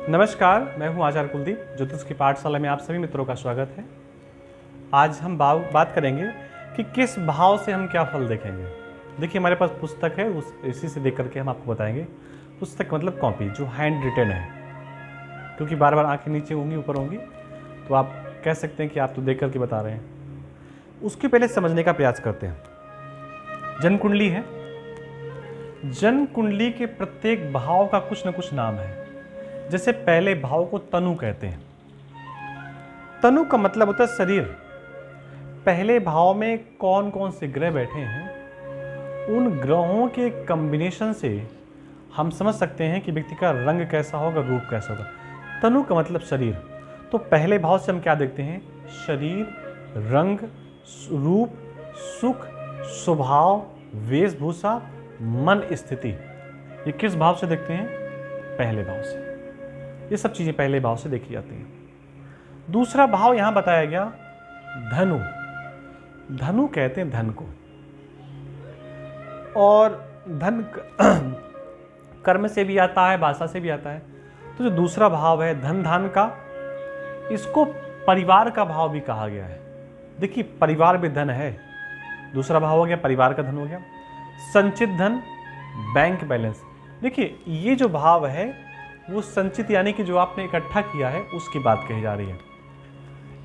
नमस्कार, मैं हूं आचार्य कुलदीप। ज्योतिष की पाठशाला में आप सभी मित्रों का स्वागत है। आज हम बात करेंगे कि किस भाव से हम क्या फल देखेंगे। देखिए, हमारे पास पुस्तक है, इसी से देख करके हम आपको बताएंगे। पुस्तक मतलब कॉपी जो हैंड रिटन है, क्योंकि बार बार आंखें नीचे होंगी ऊपर होंगी, तो आप कह सकते हैं कि आप तो देख करके बता रहे हैं। उसके पहले समझने का प्रयास करते हैं। जन्म कुंडली है। जन्म कुंडली के प्रत्येक भाव का कुछ न कुछ नाम है। जैसे पहले भाव को तनु कहते हैं। तनु का मतलब होता है शरीर। पहले भाव में कौन कौन से ग्रह बैठे हैं, उन ग्रहों के कॉम्बिनेशन से हम समझ सकते हैं कि व्यक्ति का रंग कैसा होगा, रूप कैसा होगा। तनु का मतलब शरीर। तो पहले भाव से हम क्या देखते हैं? शरीर, रंग, रूप, सुख, स्वभाव, वेशभूषा, मन स्थिति। ये किस भाव से देखते हैं? पहले भाव से। ये सब चीजें पहले भाव से देखी जाती हैं। दूसरा भाव यहां बताया गया धनु। धनु कहते हैं धन को, और धन कर्म से भी आता है, भाषा से भी आता है। तो जो दूसरा भाव है धन धान का, इसको परिवार का भाव भी कहा गया है। देखिए, परिवार भी धन है। दूसरा भाव हो गया परिवार का धन हो गया। संचित धन, बैंक बैलेंस। देखिए, ये जो भाव है वो संचित यानी कि जो आपने इकट्ठा किया है उसकी बात कही जा रही है।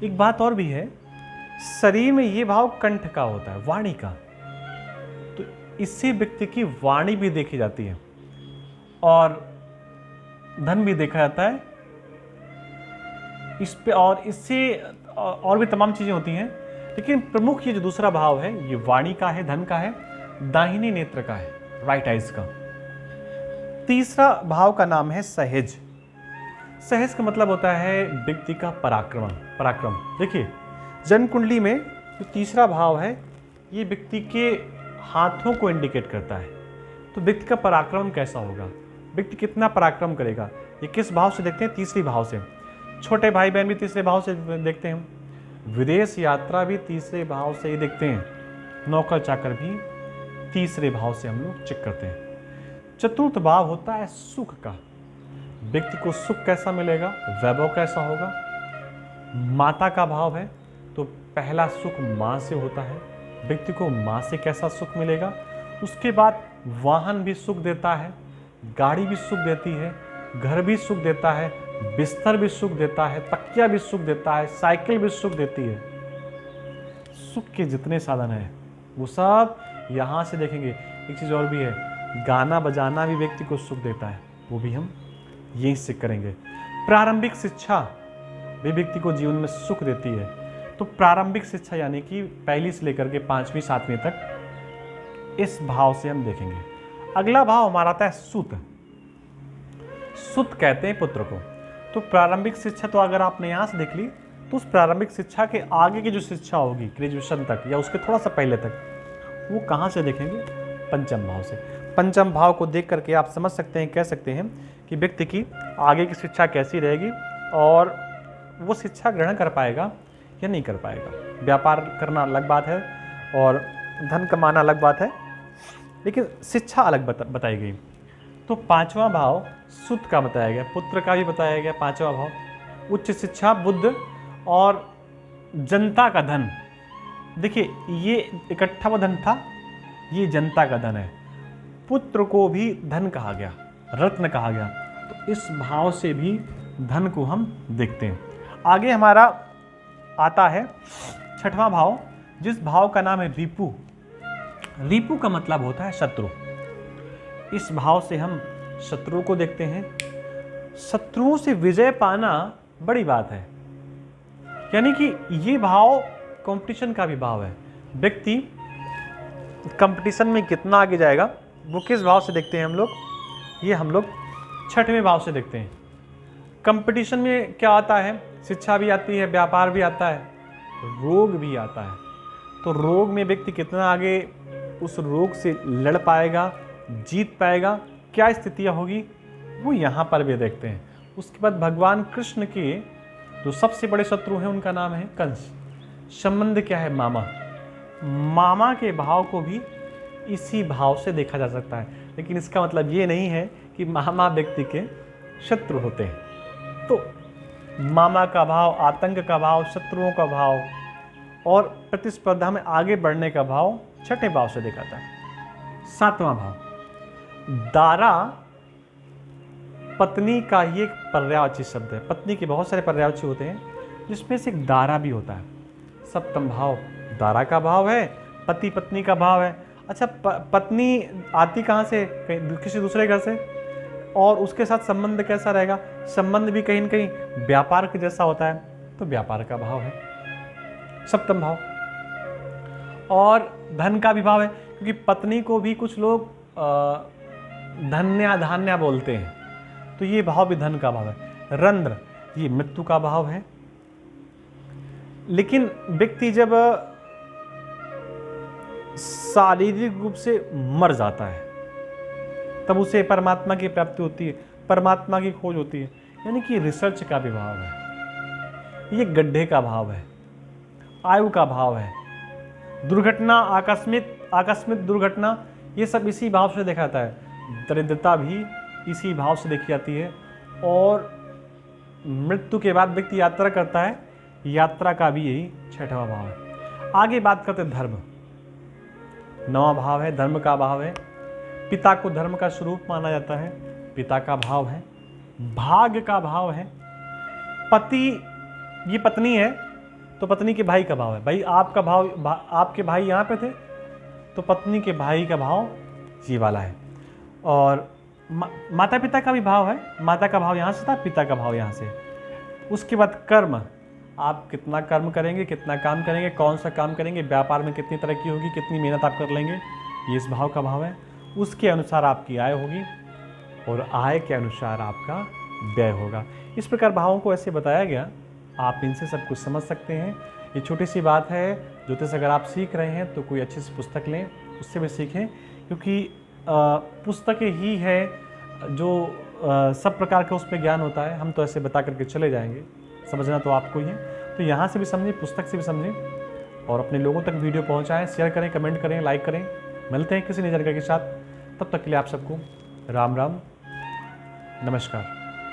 एक बात और भी है, शरीर में ये भाव कंठ का होता है, वाणी का। तो इससे व्यक्ति की वाणी भी देखी जाती है और धन भी देखा जाता है इस पे, और इससे और भी तमाम चीजें होती हैं। लेकिन प्रमुख ये जो दूसरा भाव है ये वाणी का है, धन का है, दाहिने नेत्र का है, राइट आइज का। तीसरा भाव का नाम है सहेज। सहेज का मतलब होता है व्यक्ति का पराक्रम। देखिए, जन्म कुंडली में जो तीसरा भाव है ये व्यक्ति के हाथों को इंडिकेट करता है। तो व्यक्ति का पराक्रम कैसा होगा, व्यक्ति कितना पराक्रम करेगा, ये किस भाव से देखते हैं? तीसरी भाव से। छोटे भाई बहन भी तीसरे भाव से देखते हैं। विदेश यात्रा भी तीसरे भाव से ही देखते हैं। नौकर चाकर भी तीसरे भाव से हम लोग चेक करते हैं। चतुर्थ भाव होता है सुख का। व्यक्ति को सुख कैसा मिलेगा, वैभव कैसा होगा। माता का भाव है तो पहला सुख माँ से होता है। व्यक्ति को माँ से कैसा सुख मिलेगा। उसके बाद वाहन भी सुख देता है, गाड़ी भी सुख देती है, घर भी सुख देता है, बिस्तर भी सुख देता है, तकिया भी सुख देता है, साइकिल भी सुख देती है। सुख के जितने साधन हैं वो सब यहाँ से देखेंगे। एक चीज़ और भी है, गाना बजाना भी व्यक्ति को सुख देता है, वो भी हम यहीं से करेंगे। प्रारंभिक शिक्षा भी व्यक्ति को जीवन में सुख देती है। तो प्रारंभिक शिक्षा यानी कि पहली से लेकर के 5वीं 7वीं तक इस भाव से हम देखेंगे। अगला भाव हमारा आता है सुत। सुत कहते हैं पुत्र को। तो प्रारंभिक शिक्षा तो अगर आपने यहाँ से देख ली तो उस प्रारंभिक शिक्षा के आगे की जो शिक्षा होगी ग्रेजुएशन तक या उसके थोड़ा सा पहले तक, वो कहाँ से देखेंगे? पंचम भाव से। पंचम भाव को देख करके आप समझ सकते हैं, कह सकते हैं कि व्यक्ति की आगे की शिक्षा कैसी रहेगी और वो शिक्षा ग्रहण कर पाएगा या नहीं कर पाएगा। व्यापार करना अलग बात है और धन कमाना अलग बात है, लेकिन शिक्षा अलग बताई गई। तो 5वां भाव सुत का बताया गया, पुत्र का भी बताया गया। 5वां भाव उच्च शिक्षा, बुद्ध और जनता का धन। देखिए, ये इकट्ठा वो धन था, ये जनता का धन है। पुत्र को भी धन कहा गया, रत्न कहा गया। तो इस भाव से भी धन को हम देखते हैं। आगे हमारा आता है 6वां भाव, जिस भाव का नाम है रिपु। रिपु का मतलब होता है शत्रु। इस भाव से हम शत्रुओं को देखते हैं। शत्रुओं से विजय पाना बड़ी बात है, यानी कि ये भाव कंपटीशन का भी भाव है। व्यक्ति कंपटीशन में कितना आगे जाएगा वो किस भाव से देखते हैं हम लोग? ये हम लोग 6वें भाव से देखते हैं। कंपटीशन में क्या आता है? शिक्षा भी आती है, व्यापार भी आता है, रोग भी आता है। तो रोग में व्यक्ति कितना आगे उस रोग से लड़ पाएगा, जीत पाएगा, क्या स्थितियां होगी, वो यहाँ पर भी देखते हैं। उसके बाद भगवान कृष्ण के जो सबसे बड़े शत्रु हैं उनका नाम है कंस। संबंध क्या है? मामा। मामा के भाव को भी इसी भाव से देखा जा सकता है, लेकिन इसका मतलब ये नहीं है कि मामा व्यक्ति के शत्रु होते हैं। तो मामा का भाव, आतंक का भाव, शत्रुओं का भाव और प्रतिस्पर्धा में आगे बढ़ने का भाव छठे भाव से देखा था। सातवां भाव, दारा पत्नी का ही एक पर्यायवाची शब्द है। पत्नी के बहुत सारे पर्यायवाची होते हैं, जिसमें से एक दारा भी होता है। सप्तम भाव दारा का भाव है, पति पत्नी का भाव है। अच्छा, पत्नी आती कहाँ से? किसी दूसरे घर से, और उसके साथ संबंध कैसा रहेगा? संबंध भी कहीं न कहीं व्यापार के जैसा होता है, तो व्यापार का भाव है सप्तम भाव। और धन का भी भाव है, क्योंकि पत्नी को भी कुछ लोग धन्या धान्या बोलते हैं, तो ये भाव भी धन का भाव है। रंध्र, ये मृत्यु का भाव है। लेकिन व्यक्ति जब शारीरिक रूप से मर जाता है तब उसे परमात्मा की प्राप्ति होती है, परमात्मा की खोज होती है, यानी कि रिसर्च का भी भाव है। ये गड्ढे का भाव है, आयु का भाव है। दुर्घटना, आकस्मिक दुर्घटना, ये सब इसी भाव से देखा जाता है। दरिद्रता भी इसी भाव से देखी जाती है। और मृत्यु के बाद व्यक्ति यात्रा करता है, यात्रा का भी यही छठवां भाव है। आगे बात करते धर्म। नौवां भाव है, धर्म का भाव है। पिता को धर्म का स्वरूप माना जाता है, पिता का भाव है। भाग्य का भाव है। पति, ये पत्नी है तो पत्नी के भाई का भाव है। भाई आपका भाव, आपके भाई यहाँ पे थे तो पत्नी के भाई का भाव ये वाला है। और माता पिता का भी भाव है। माता का भाव यहाँ से था, पिता का भाव यहाँ से। उसके बाद कर्म, आप कितना कर्म करेंगे, कितना काम करेंगे, कौन सा काम करेंगे, व्यापार में कितनी तरक्की होगी, कितनी मेहनत आप कर लेंगे, ये इस भाव का भाव है। उसके अनुसार आपकी आय होगी और आय के अनुसार आपका व्यय होगा। इस प्रकार भावों को ऐसे बताया गया, आप इनसे सब कुछ समझ सकते हैं। ये छोटी सी बात है। ज्योतिष अगर आप सीख रहे हैं तो कोई अच्छी सी पुस्तक लें, उससे भी सीखें, क्योंकि पुस्तकें ही है जो सब प्रकार का उस पर ज्ञान होता है। हम तो ऐसे बता करके चले जाएंगे, समझना तो आपको ही है। तो यहाँ से भी समझें, पुस्तक से भी समझें और अपने लोगों तक वीडियो पहुँचाएँ, शेयर करें, कमेंट करें, लाइक करें। मिलते हैं किसी नई जानकारी के साथ, तब तक के लिए आप सबको राम राम, नमस्कार।